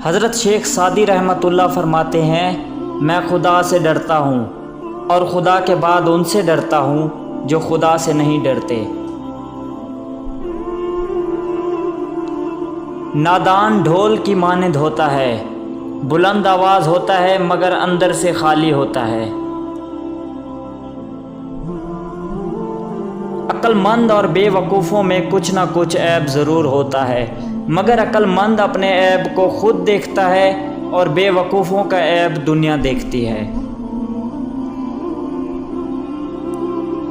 حضرت شیخ سعدی رحمتullah فرماتے ہیں، میں خدا سے ڈرتا ہوں اور خدا کے بعد ان سے ڈرتا ہوں جو خدا سے نہیں ڈرتے۔ نادان ڈھول کی مانند ہوتا ہے، بلند آواز ہوتا ہے مگر اندر سے خالی ہوتا ہے۔ عقل مند اور بے وقوفوں میں کچھ نہ کچھ عیب ضرور ہوتا ہے، مگر عقل مند اپنے عیب کو خود دیکھتا ہے اور بے وقوفوں کا عیب دنیا دیکھتی ہے۔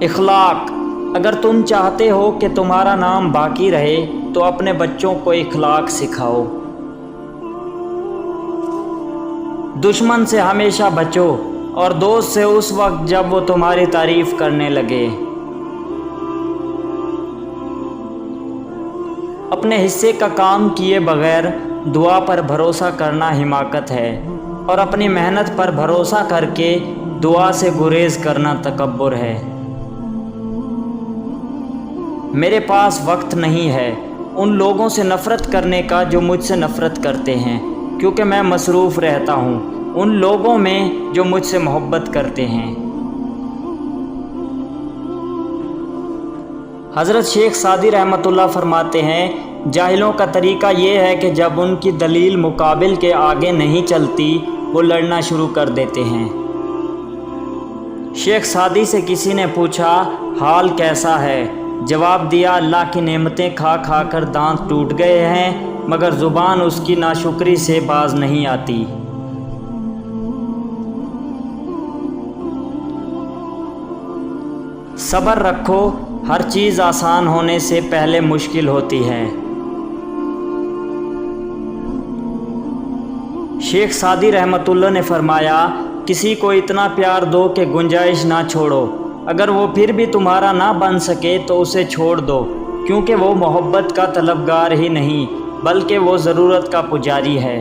اخلاق: اگر تم چاہتے ہو کہ تمہارا نام باقی رہے تو اپنے بچوں کو اخلاق سکھاؤ۔ دشمن سے ہمیشہ بچو اور دوست سے اس وقت جب وہ تمہاری تعریف کرنے لگے۔ اپنے حصے کا کام کیے بغیر دعا پر بھروسہ کرنا حماقت ہے، اور اپنی محنت پر بھروسہ کر کے دعا سے گریز کرنا تکبر ہے۔ میرے پاس وقت نہیں ہے ان لوگوں سے نفرت کرنے کا جو مجھ سے نفرت کرتے ہیں، کیونکہ میں مصروف رہتا ہوں ان لوگوں میں جو مجھ سے محبت کرتے ہیں۔ حضرت شیخ سعدی رحمتullah فرماتے ہیں، جاہلوں کا طریقہ یہ ہے کہ جب ان کی دلیل مقابل کے آگے نہیں چلتی وہ لڑنا شروع کر دیتے ہیں۔ شیخ سعدی سے کسی نے پوچھا، حال کیسا ہے؟ جواب دیا، اللہ کی نعمتیں کھا کھا کر دانت ٹوٹ گئے ہیں مگر زبان اس کی ناشکری سے باز نہیں آتی۔ صبر رکھو، ہر چیز آسان ہونے سے پہلے مشکل ہوتی ہے۔ شیخ سعدی رحمتullah نے فرمایا، کسی کو اتنا پیار دو کہ گنجائش نہ چھوڑو، اگر وہ پھر بھی تمہارا نہ بن سکے تو اسے چھوڑ دو، کیونکہ وہ محبت کا طلبگار ہی نہیں بلکہ وہ ضرورت کا پجاری ہے۔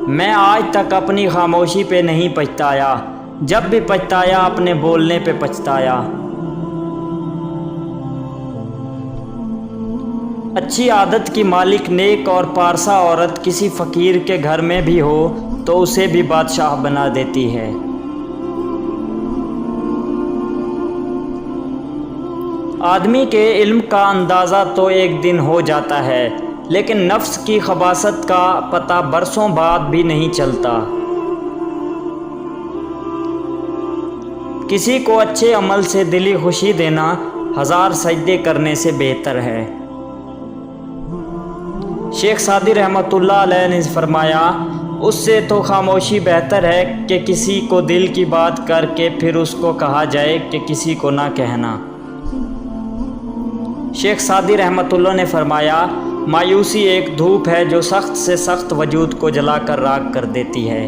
میں آج تک اپنی خاموشی پہ نہیں پچھتایا، جب بھی پچھتایا اپنے بولنے پہ پچھتایا۔ اچھی عادت کی مالک نیک اور پارسا عورت کسی فقیر کے گھر میں بھی ہو تو اسے بھی بادشاہ بنا دیتی ہے۔ آدمی کے علم کا اندازہ تو ایک دن ہو جاتا ہے، لیکن نفس کی خباثت کا پتہ برسوں بعد بھی نہیں چلتا۔ کسی کو اچھے عمل سے دلی خوشی دینا 1000 سجدے کرنے سے بہتر ہے۔ شیخ سعدی رحمتullah علیہ نے فرمایا، اس سے تو خاموشی بہتر ہے کہ کسی کو دل کی بات کر کے پھر اس کو کہا جائے کہ کسی کو نہ کہنا۔ شیخ سعدی رحمتullah نے فرمایا، مایوسی ایک دھوپ ہے جو سخت سے سخت وجود کو جلا کر راکھ کر دیتی ہے۔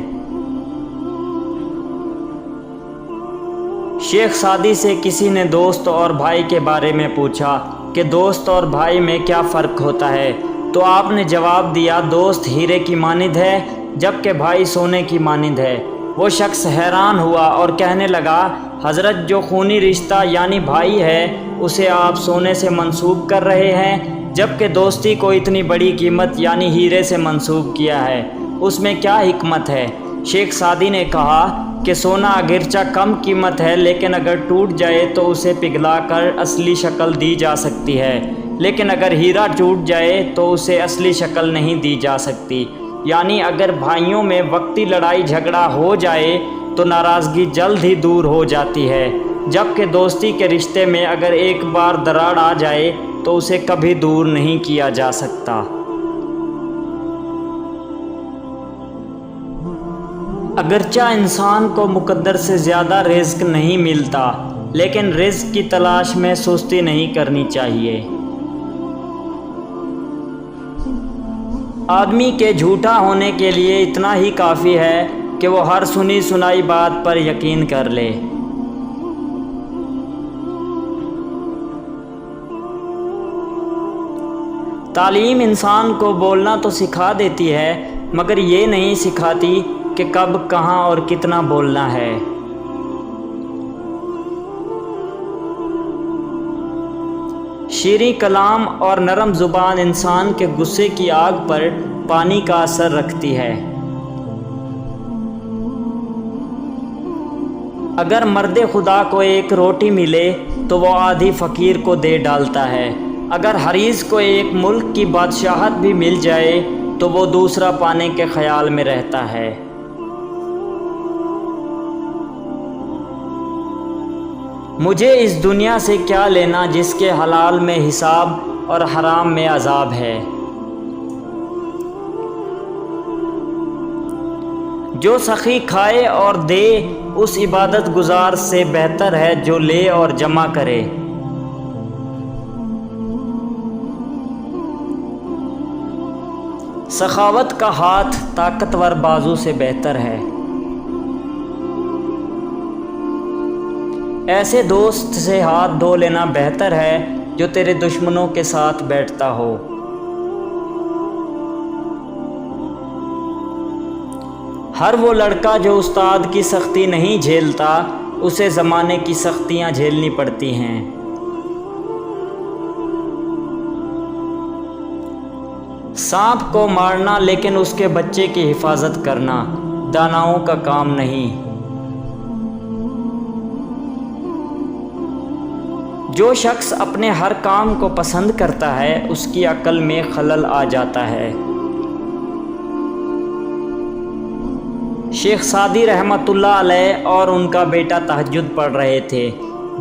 شیخ سعدی سے کسی نے دوست اور بھائی کے بارے میں پوچھا کہ دوست اور بھائی میں کیا فرق ہوتا ہے، تو آپ نے جواب دیا، دوست ہیرے کی مانند ہے جبکہ بھائی سونے کی مانند ہے۔ وہ شخص حیران ہوا اور کہنے لگا، حضرت جو خونی رشتہ یعنی بھائی ہے اسے آپ سونے سے منسوب کر رہے ہیں، جبکہ دوستی کو اتنی بڑی قیمت یعنی ہیرے سے منسوب کیا ہے، اس میں کیا حکمت ہے؟ شیخ سعدی نے کہا کہ سونا اگرچہ کم قیمت ہے لیکن اگر ٹوٹ جائے تو اسے پگھلا کر اصلی شکل دی جا سکتی ہے، لیکن اگر ہیرا ٹوٹ جائے تو اسے اصلی شکل نہیں دی جا سکتی۔ یعنی اگر بھائیوں میں وقتی لڑائی جھگڑا ہو جائے تو ناراضگی جلد ہی دور ہو جاتی ہے، جبکہ دوستی کے رشتے میں اگر ایک بار دراڑ آ جائے تو اسے کبھی دور نہیں کیا جا سکتا۔ اگرچہ انسان کو مقدر سے زیادہ رزق نہیں ملتا، لیکن رزق کی تلاش میں سستی نہیں کرنی چاہیے۔ آدمی کے جھوٹا ہونے کے لیے اتنا ہی کافی ہے کہ وہ ہر سنی سنائی بات پر یقین کر لے۔ تعلیم انسان کو بولنا تو سکھا دیتی ہے مگر یہ نہیں سکھاتی کہ کب کہاں اور کتنا بولنا ہے۔ شیریں کلام اور نرم زبان انسان کے غصے کی آگ پر پانی کا اثر رکھتی ہے۔ اگر مرد خدا کو ایک روٹی ملے تو وہ آدھی فقیر کو دے ڈالتا ہے۔ اگر حریص کو ایک ملک کی بادشاہت بھی مل جائے تو وہ دوسرا پانے کے خیال میں رہتا ہے۔ مجھے اس دنیا سے کیا لینا جس کے حلال میں حساب اور حرام میں عذاب ہے۔ جو سخی کھائے اور دے اس عبادت گزار سے بہتر ہے جو لے اور جمع کرے۔ سخاوت کا ہاتھ طاقتور بازو سے بہتر ہے۔ ایسے دوست سے ہاتھ دھو لینا بہتر ہے جو تیرے دشمنوں کے ساتھ بیٹھتا ہو۔ ہر وہ لڑکا جو استاد کی سختی نہیں جھیلتا اسے زمانے کی سختیاں جھیلنی پڑتی ہیں۔ سانپ کو مارنا لیکن اس کے بچے کی حفاظت کرنا داناؤں کا کام نہیں۔ جو شخص اپنے ہر کام کو پسند کرتا ہے اس کی عقل میں خلل آ جاتا ہے۔ شیخ سعدی رحمۃ اللہ علیہ اور ان کا بیٹا تہجد پڑھ رہے تھے۔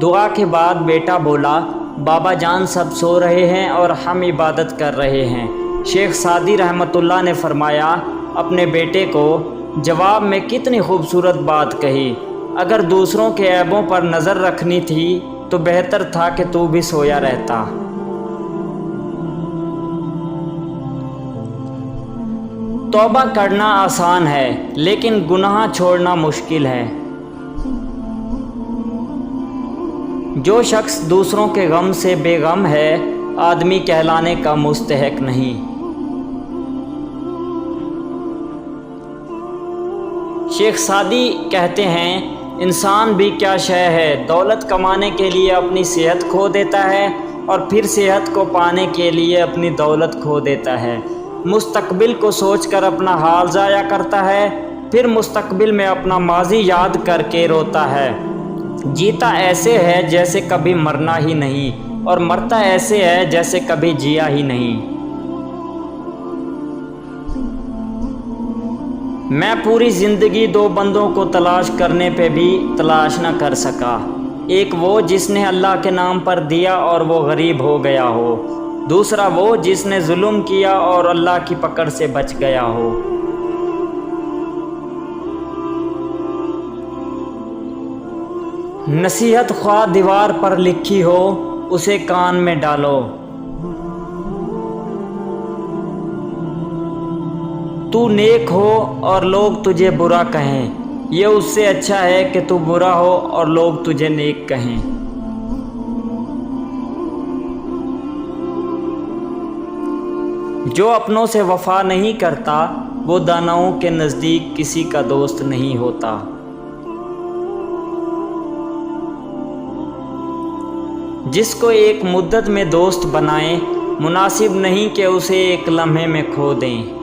دعا کے بعد بیٹا بولا، بابا جان سب سو رہے ہیں اور ہم عبادت کر رہے ہیں۔ شیخ سعدی رحمۃ اللہ نے فرمایا اپنے بیٹے کو، جواب میں کتنی خوبصورت بات کہی، اگر دوسروں کے عیبوں پر نظر رکھنی تھی تو بہتر تھا کہ تو بھی سویا رہتا۔ توبہ کرنا آسان ہے لیکن گناہ چھوڑنا مشکل ہے۔ جو شخص دوسروں کے غم سے بے غم ہے آدمی کہلانے کا مستحق نہیں۔ شیخ سعدی کہتے ہیں انسان بھی کیا شے ہے، دولت کمانے کے لیے اپنی صحت کھو دیتا ہے اور پھر صحت کو پانے کے لیے اپنی دولت کھو دیتا ہے۔ مستقبل کو سوچ کر اپنا حال ضائع کرتا ہے، پھر مستقبل میں اپنا ماضی یاد کر کے روتا ہے۔ جیتا ایسے ہے جیسے کبھی مرنا ہی نہیں اور مرتا ایسے ہے جیسے کبھی جیا ہی نہیں۔ میں پوری زندگی دو بندوں کو تلاش کرنے پہ بھی تلاش نہ کر سکا، ایک وہ جس نے اللہ کے نام پر دیا اور وہ غریب ہو گیا ہو، دوسرا وہ جس نے ظلم کیا اور اللہ کی پکڑ سے بچ گیا ہو۔ نصیحت خواہ دیوار پر لکھی ہو اسے کان میں ڈالو۔ تو نیک ہو اور لوگ تجھے برا کہیں، یہ اس سے اچھا ہے کہ تو برا ہو اور لوگ تجھے نیک کہیں۔ جو اپنوں سے وفا نہیں کرتا وہ داناؤں کے نزدیک کسی کا دوست نہیں ہوتا۔ جس کو ایک مدت میں دوست بنائیں مناسب نہیں کہ اسے ایک لمحے میں کھو دیں۔